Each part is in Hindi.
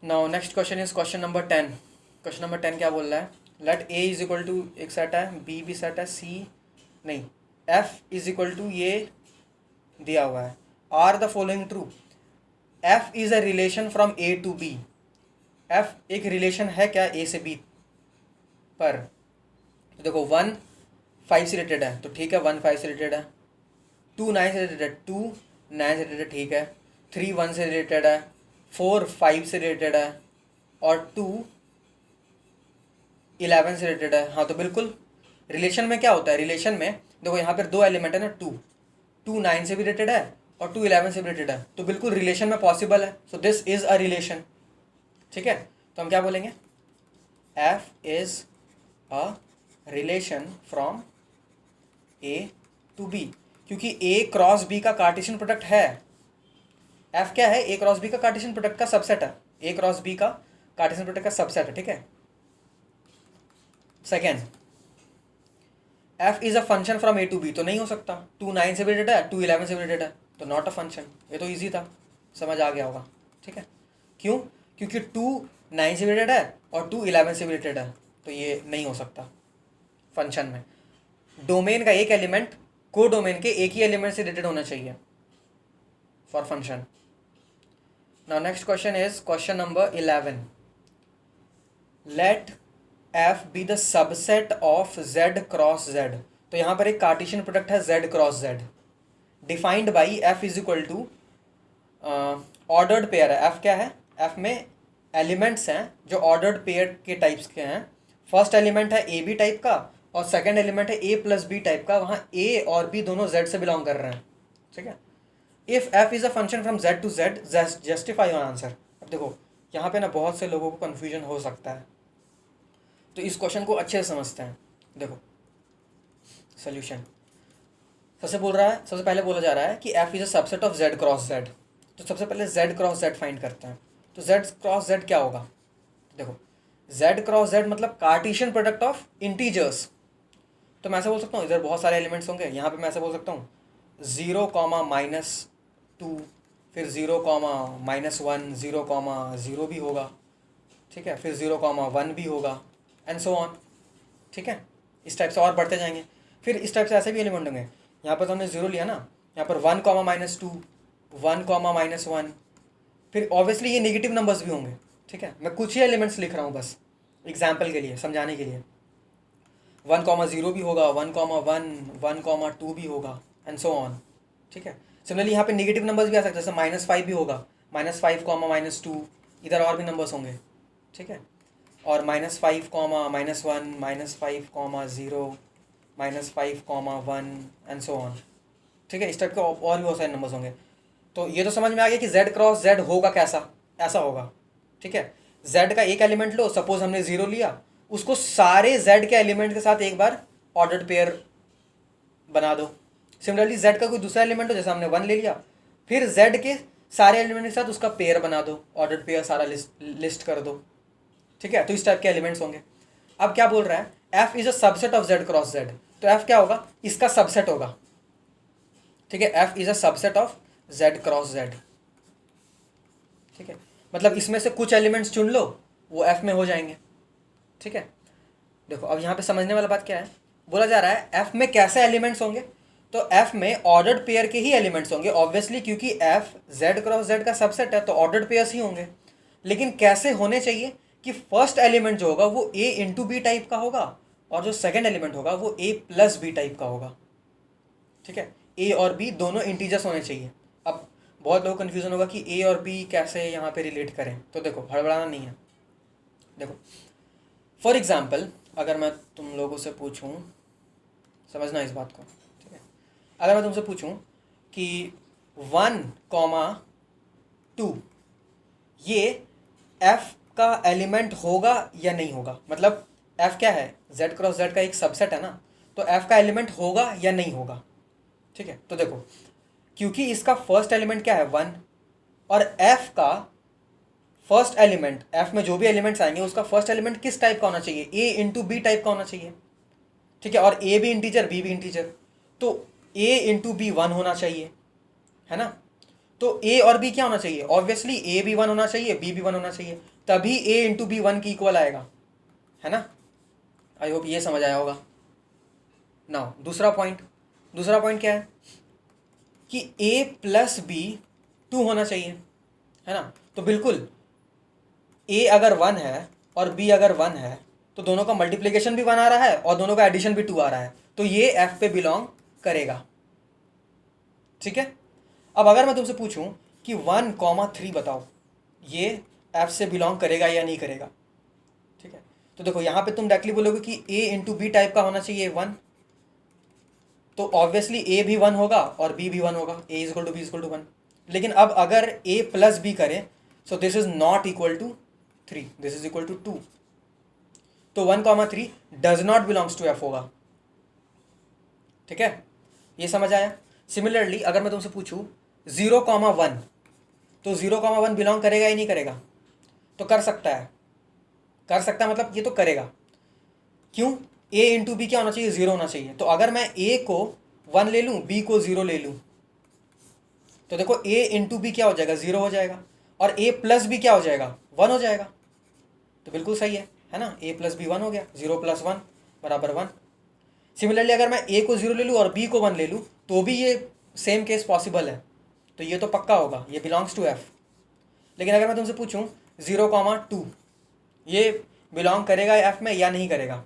Now next question is question number 10। Question number 10 क्या बोल रहा है? Let A is equal to एक सेट है, बी भी सेट है, सी नहीं, एफ इज इक्वल टू ये दिया हुआ है। Are the following true? F is a relation from A to B. F एक रिलेशन है क्या ए से बी पर? तो देखो 1 5 से रिलेटेड है तो ठीक है, 1 5 से रिलेटेड है। 2 9 से रिलेटेड, 2 9 से रिलेटेड ठीक है। 3 1 से रिलेटेड है, 4 5 से रिलेटेड है, और 2 11 से रिलेटेड है। हाँ तो बिल्कुल रिलेशन में क्या होता है, रिलेशन में देखो यहाँ पर दो एलिमेंट है ना, 2 9 से भी रिलेटेड है और 2 11 से भी रिलेटेड है, तो बिल्कुल रिलेशन में पॉसिबल है। So this is a relation. ठीक है, तो हम क्या बोलेंगे? F is a relation from A to B, क्योंकि ए क्रॉस बी का कार्टेशियन प्रोडक्ट है। एफ क्या है? ए क्रॉस बी का कार्टेशियन प्रोडक्ट का सबसेट है। ए क्रॉस बी का कार्टेशियन प्रोडक्ट का सबसेट है। ठीक है, second, F is a function from A to B, तो नहीं हो सकता। 2 9 से भी रिलेटेड है, 2 11 से भी रिलेटेड है, तो नॉट अ फंक्शन। ये तो ईजी था, समझ आ गया होगा। ठीक है, क्यों? क्योंकि 2 9 से भी रिलेटेड है और 2 11 से भी रिलेटेड है, तो ये नहीं हो सकता फंक्शन में। डोमेन का एक एलिमेंट को डोमेन के एक ही एलिमेंट से रिलेटेड होना चाहिए for function. Now next question is question number 11। Let F be the subset of Z cross Z. तो यहाँ पर एक कार्टेशियन प्रोडक्ट है Z cross Z, defined by F is equal to ordered pair है। एफ क्या है? एफ में एलिमेंट्स हैं जो ऑर्डर्ड पेयर के टाइप्स के हैं। फर्स्ट एलिमेंट है ए बी टाइप का और सेकंड एलिमेंट है ए प्लस बी टाइप का। वहाँ ए और बी दोनों जेड से बिलोंग कर रहे हैं। ठीक है, if F is a function from Z to Z, justify your answer. अब देखो यहाँ पे ना बहुत से लोगों को कन्फ्यूजन हो सकता है, तो इस क्वेश्चन को अच्छे से समझते हैं। देखो सोल्यूशन सबसे पहले बोला जा रहा है कि F is a subset of Z cross Z. तो सबसे पहले जेड क्रॉस जेड फाइंड करते हैं। तो जेड क्रॉस जेड क्या होगा? देखो जेड क्रॉस जेड मतलब कार्टेशियन प्रोडक्ट ऑफ इंटीजर्स। तो मैं ऐसा बोल सकता हूँ, इधर बहुत सारे एलिमेंट्स होंगे, यहाँ पे मैं ऐसा बोल सकता हूँ 0 -2, फिर 0 -1, 0 0 भी होगा। ठीक है, फिर 0 1 भी होगा, एंड सो ऑन। ठीक है, इस टाइप से और बढ़ते जाएंगे। फिर इस टाइप से ऐसे भी एलिमेंट होंगे। यहाँ पर तो हमने 0 लिया ना, यहाँ पर 1 -2, 1 -1, फिर ऑब्वियसली ये नेगेटिव नंबर्स भी होंगे। ठीक है, मैं कुछ ही एलिमेंट्स लिख रहा हूँ बस एग्जाम्पल के लिए, समझाने के लिए। 1 0 भी होगा, 1 1, 1 2 भी होगा, एंड सो ऑन। ठीक है, सिमिलरली यहाँ पे नेगेटिव नंबर्स भी आ सकते हैं, जैसे -5 भी होगा, -5, -2, इधर और भी नंबर्स होंगे। ठीक है, और -5, -1, -5, -0, -5, 1, एंड सो ऑन। ठीक है, इस टाइप के और भी बहुत सारे नंबर्स होंगे। तो ये तो समझ में आ गया कि जेड क्रॉस जेड होगा कैसा, ऐसा होगा। ठीक है, जेड का एक एलिमेंट लो, सपोज हमने 0 लिया, उसको सारे जेड के एलिमेंट के साथ एक बार ऑर्डर्ड पेयर बना दो। सिमिलरली जेड का कोई दूसरा एलिमेंट हो, जैसे हमने 1 ले लिया, फिर जेड के सारे एलिमेंट के साथ उसका पेयर बना दो, ऑर्डर्ड पेयर सारा लिस्ट कर दो। ठीक है, तो इस टाइप के एलिमेंट्स होंगे। अब क्या बोल रहा है? F is a subset of Z cross Z. तो एफ क्या होगा? इसका सबसेट होगा। ठीक है, F is a subset of Z cross Z. ठीक है, मतलब इसमें से कुछ एलिमेंट्स चुन लो, वो एफ में हो जाएंगे। ठीक है, देखो अब यहाँ पे समझने वाला बात क्या है, बोला जा रहा है एफ में कैसे एलिमेंट्स होंगे। तो एफ में ऑर्डर्ड पेयर के ही एलिमेंट्स होंगे ऑब्वियसली, क्योंकि एफ जेड क्रॉस जेड का सबसेट है, तो ऑर्डर्ड पेयर्स ही होंगे। लेकिन कैसे होने चाहिए कि फर्स्ट एलिमेंट जो होगा वो ए इंटू बी टाइप का होगा, और जो सेकंड एलिमेंट होगा वो ए प्लस बी टाइप का होगा। ठीक है, ए और बी दोनों इंटीजर्स होने चाहिए। अब बहुत लोग कन्फ्यूजन होगा कि ए और बी कैसे यहाँ पे रिलेट करें, तो देखो हड़बड़ाना नहीं है। देखो फॉर एग्जाम्पल अगर मैं तुम लोगों से पूछूं, समझना इस बात को। ठीक है, अगर मैं तुमसे पूछूं कि 1, 2 ये एफ का एलिमेंट होगा या नहीं होगा, मतलब एफ क्या है? जेड क्रॉस जेड का एक सबसेट है ना, तो एफ का एलिमेंट होगा या नहीं होगा। ठीक है, तो देखो क्योंकि इसका फर्स्ट एलिमेंट क्या है? 1, और एफ का फर्स्ट एलिमेंट, एफ में जो भी एलिमेंट्स आएंगे उसका फर्स्ट एलिमेंट किस टाइप का होना चाहिए? ए इंटू बी टाइप का होना चाहिए। ठीक है, और ए भी इंटीजर, बी भी इंटीजर, तो ए इंटू बी 1 होना चाहिए, है ना। तो ए और बी क्या होना चाहिए, ऑब्वियसली ए भी 1 होना चाहिए, बी भी 1 होना चाहिए, तभी ए इंटू बी 1 की इक्वल आएगा, है ना। आई होप ये समझ आया होगा। नाउ दूसरा पॉइंट क्या है कि ए प्लस बी 2 होना चाहिए, है ना। तो बिल्कुल ए अगर 1 है और बी अगर 1 है तो दोनों का मल्टीप्लिकेशन भी 1 आ रहा है और दोनों का एडिशन भी 2 आ रहा है, तो ये एफ पे बिलोंग करेगा, ठीक है। अब अगर मैं तुमसे पूछूं कि 1,3 बताओ, ये एफ से बिलोंग करेगा या नहीं करेगा, ठीक है। तो देखो यहाँ पे तुम डायरेक्टली बोलोगे कि ए इंटू बी टाइप का होना चाहिए 1, तो ऑब्वियसली ए भी 1 होगा और बी भी 1 होगा, A is equal to B is equal to 1। लेकिन अब अगर ए प्लस बी करें so this is not equal to 3, this is equal to 2, तो 1,3 does not belongs to F होगा, ठीक है। ये समझ आया। सिमिलरली अगर मैं तुमसे पूछूं 0,1, तो 0,1 बिलोंग करेगा या नहीं करेगा, तो कर सकता है मतलब ये तो करेगा। क्यों, ए इंटू बी क्या होना चाहिए, 0 होना चाहिए। तो अगर मैं ए को 1 ले लूँ, बी को 0 ले लूँ, तो देखो ए इंटू बी क्या हो जाएगा, 0 हो जाएगा, और ए प्लस बी क्या हो जाएगा, 1 हो जाएगा। तो बिल्कुल सही है ना, ए प्लस बी 1 हो गया, 0 प्लस 1 बराबर 1। सिमिलरली अगर मैं ए को 0 ले लूँ और बी को 1 ले लूँ तो भी ये सेम केस पॉसिबल है, तो ये तो पक्का होगा, ये बिलोंग्स टू एफ। लेकिन अगर मैं तुमसे पूछूं 0,2 ये बिलोंग करेगा एफ में या नहीं करेगा,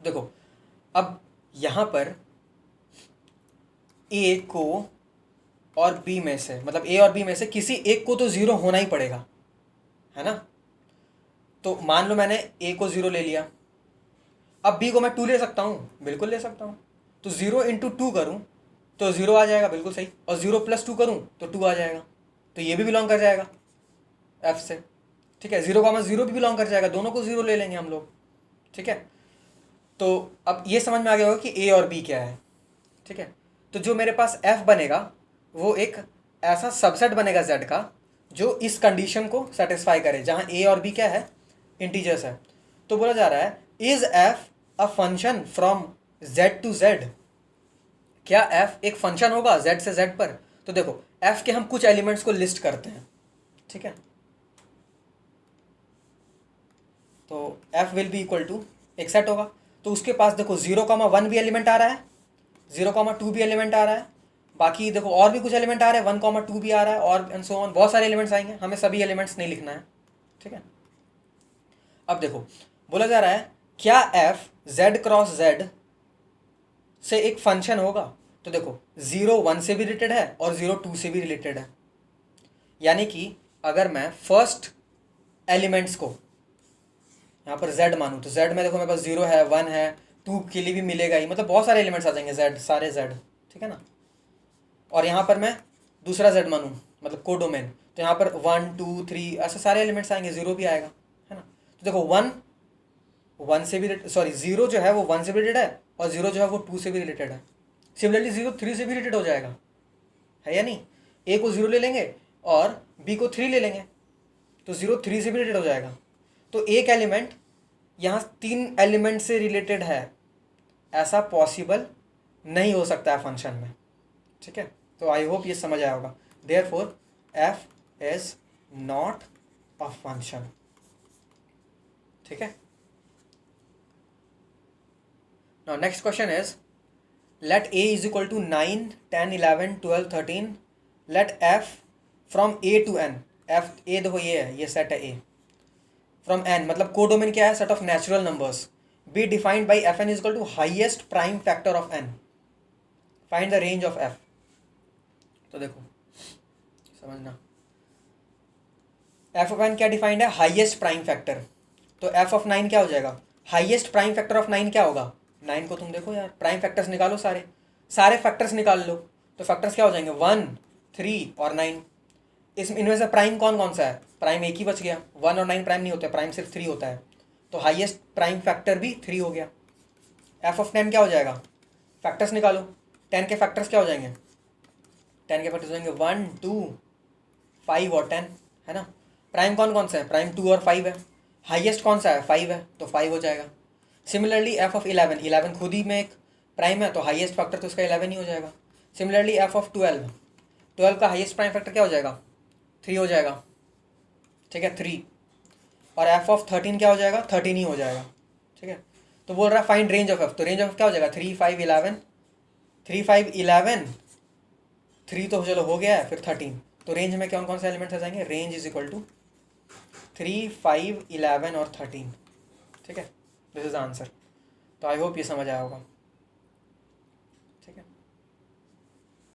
देखो अब यहाँ पर ए को और बी में से, मतलब ए और बी में से किसी एक को तो 0 होना ही पड़ेगा, है ना। तो मान लो मैंने ए को 0 ले लिया, अब बी को मैं 2 ले सकता हूँ, बिल्कुल ले सकता हूँ। तो 0 इंटू 2 करूँ तो 0 आ जाएगा, बिल्कुल सही, और 0 प्लस 2 करूँ तो 2 आ जाएगा, तो ये भी बिलोंग कर जाएगा एफ से, ठीक है। 0,0 भी बिलोंग कर जाएगा, दोनों को 0 ले लेंगे हम लोग, ठीक है। तो अब ये समझ में आ गया होगा कि ए और बी क्या है, ठीक है। तो जो मेरे पास एफ बनेगा वो एक ऐसा सबसेट बनेगा जेड का जो इस कंडीशन को सेटिस्फाई करे, जहाँ ए और बी क्या है, इंटीजर्स है। तो बोला जा रहा है is F a function from Z to Z, क्या एफ एक फंक्शन होगा जेड से जेड पर। तो देखो एफ के हम कुछ एलिमेंट्स को लिस्ट करते हैं, ठीक है। तो F will be equal to एक सेट होगा, तो उसके पास देखो 0,1 भी एलिमेंट आ रहा है, 0,2 भी एलिमेंट आ रहा है, बाकी देखो और भी कुछ एलिमेंट आ रहे हैं, 1,2 भी आ रहा है, और एंड सो ऑन, बहुत सारे एलिमेंट्स आएंगे, हमें सभी एलिमेंट्स नहीं लिखना है, ठीक है। अब देखो बोला जा रहा है क्या एफ जेड क्रॉस जेड से एक फंक्शन होगा। तो देखो 0,1 से भी रिलेटेड है और 0,2 से भी रिलेटेड है, यानी कि अगर मैं फर्स्ट एलिमेंट्स को यहाँ पर z मानूँ तो z में देखो मेरे पास 0 है, 1 है, 2 के लिए भी मिलेगा ही, मतलब बहुत सारे एलिमेंट्स आ जाएंगे z, सारे z, ठीक है ना। और यहाँ पर मैं दूसरा z मानूँ, मतलब कोडोमेन, तो यहाँ पर 1, 2, 3 ऐसे सारे एलिमेंट्स आएंगे, 0 भी आएगा, है ना। तो देखो 1 से भी सॉरी 0 जो है वो 1 से भी रिलेटेड है और 0 जो है वो 2 से भी रिलेटेड है। सिमिलरली 0 3 से भी रिलेटेड हो जाएगा, है या नहीं। ए को 0 ले लेंगे और बी को 3 ले लेंगे, तो 0 3 से भी रिलेटेड हो जाएगा। तो एक एलिमेंट यहाँ 3 एलिमेंट से रिलेटेड है, ऐसा पॉसिबल नहीं हो सकता है फंक्शन में, ठीक है। तो आई होप ये समझ आया होगा। Therefore F is not a function, ठीक है। Now next question is let A is equal to 9, 10, 11, 12, 13, let F from A to N, F A देखो ये है, ये सेट है ए, फ्रॉम एन मतलब कोडोमेन क्या है, set of natural numbers, be defined by F N is equal to highest prime factor of N, find the range of F. तो देखो समझना, एफ ऑफ एन क्या डिफाइंड है, हाइएस्ट प्राइम फैक्टर। तो एफ ऑफ 9 क्या हो जाएगा, हाइएस्ट प्राइम फैक्टर ऑफ 9 क्या होगा, 9 को तुम देखो यार, प्राइम फैक्टर्स निकालो, सारे फैक्टर्स निकाल लो, तो फैक्टर्स क्या हो जाएंगे 1, 3 और 9। इनमें से प्राइम कौन कौन सा है, प्राइम एक ही बच गया, 1 और 9 प्राइम नहीं होते, प्राइम सिर्फ 3 होता है, तो हाईएस्ट प्राइम फैक्टर भी 3 हो गया। एफ ऑफ 10 क्या हो जाएगा, फैक्टर्स निकालो, 10 के फैक्टर्स क्या हो जाएंगे, 10 के फैक्टर्स हो जाएंगे 1, 2, 5 और 10, है ना। प्राइम कौन कौन सा है, प्राइम 2 और 5 है, हाईएस्ट कौन सा है 5 है, तो 5 हो जाएगा। सिमिलरली एफ ऑफ 11, 11 खुद ही में एक प्राइम है, तो हाईएस्ट फैक्टर तो उसका 11 ही हो जाएगा। सिमिलरली एफ ऑफ 12, 12 का हाईएस्ट प्राइम फैक्टर क्या हो जाएगा, 3 हो जाएगा, ठीक है 3। और एफ ऑफ 13 क्या हो जाएगा, 13 ही हो जाएगा, ठीक है। तो बोल रहा है फाइंड रेंज ऑफ एफ, तो रेंज ऑफ क्या हो जाएगा 3 5 11, 3 5 11, 3 तो चलो हो गया है, फिर 13। तो रेंज में कौन कौन से एलिमेंट्स आ जाएंगे, रेंज इज इक्वल टू 3 5 11 और 13, ठीक है। This is answer. तो आई होप ये समझ आया होगा।